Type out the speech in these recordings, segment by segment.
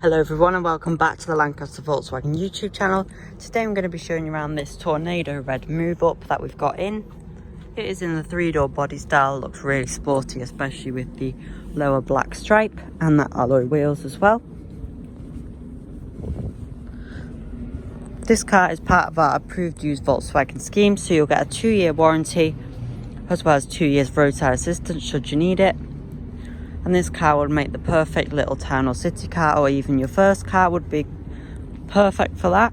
Hello everyone and welcome back to the Lancaster Volkswagen YouTube channel. Today I'm going to be showing you around this Tornado red move up that we've got in. It is in the 3-door body style, looks really sporty, especially with the lower black stripe and the alloy wheels as well. This car is part of our approved used Volkswagen scheme, so you'll get a 2-year warranty as well as 2 years roadside assistance should you need it. And this car would make the perfect little town or city car, or even your first car would be perfect for that.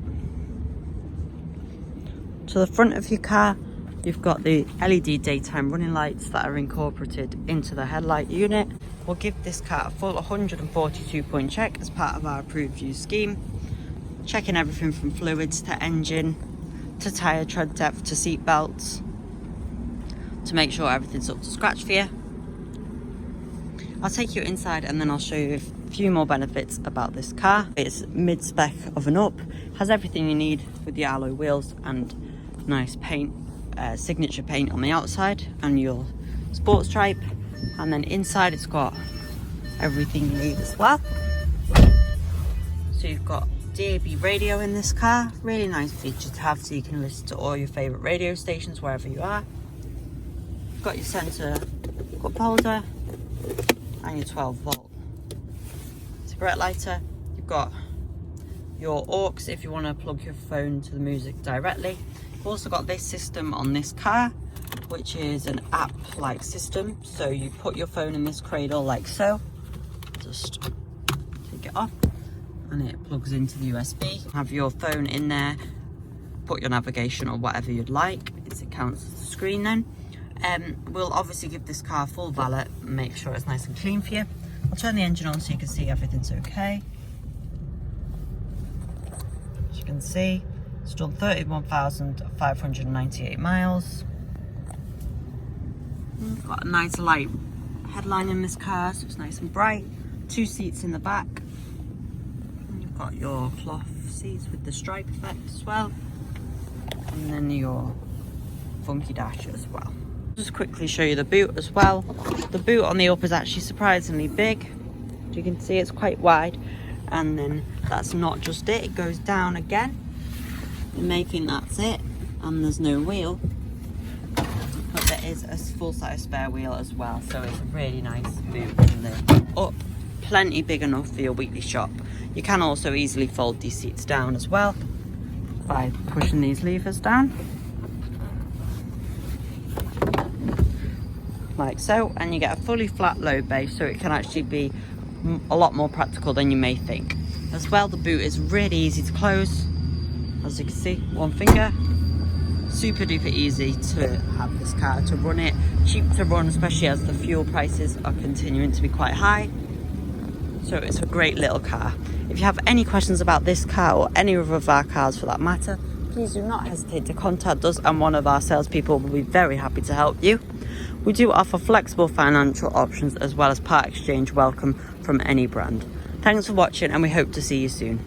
To the front of your car, you've got the LED daytime running lights that are incorporated into the headlight unit. We'll give this car a full 142-point check as part of our approved use scheme, checking everything from fluids to engine to tyre tread depth to seat belts to make sure everything's up to scratch for you. I'll take you inside and then I'll show you a few more benefits about this car. It's mid-spec of and up, has everything you need with the alloy wheels and nice paint, signature paint on the outside and your sports stripe. And then inside it's got everything you need as well. So you've got DAB radio in this car, really nice feature to have so you can listen to all your favourite radio stations wherever you are. You've got your centre cup holder and your 12-volt cigarette lighter. You've got your aux if you want to plug your phone to the music directly. You've also got this system on this car, which is an app-like system. So you put your phone in this cradle like so, just take it off and it plugs into the USB. Have your phone in there, put your navigation or whatever you'd like. It counts as the screen then. We'll obviously give this car full valet and make sure it's nice and clean for you. I'll turn the engine on so you can see everything's okay. As you can see, it's done 31,598 miles. Got a nice light headline in this car, so it's nice and bright. 2 seats in the back. And you've got your cloth seats with the stripe effect as well. And then your funky dash as well. Just quickly show you the boot as well. The boot on the up is actually surprisingly big. As you can see, it's quite wide. And then that's not just it, it goes down again. You may think that's it, and there's no wheel. But there is a full-size spare wheel as well, so it's a really nice boot from the up. Plenty big enough for your weekly shop. You can also easily fold these seats down as well by pushing these levers down. Like so, and you get a fully flat low base, so it can actually be a lot more practical than you may think. As well, the boot is really easy to close. As you can see, one finger. Super duper easy to have this car, to run it. Cheap to run, especially as the fuel prices are continuing to be quite high. So it's a great little car. If you have any questions about this car or any of our cars for that matter, please do not hesitate to contact us and one of our salespeople will be very happy to help you. We do offer flexible financial options as well as part exchange welcome from any brand. Thanks for watching and we hope to see you soon.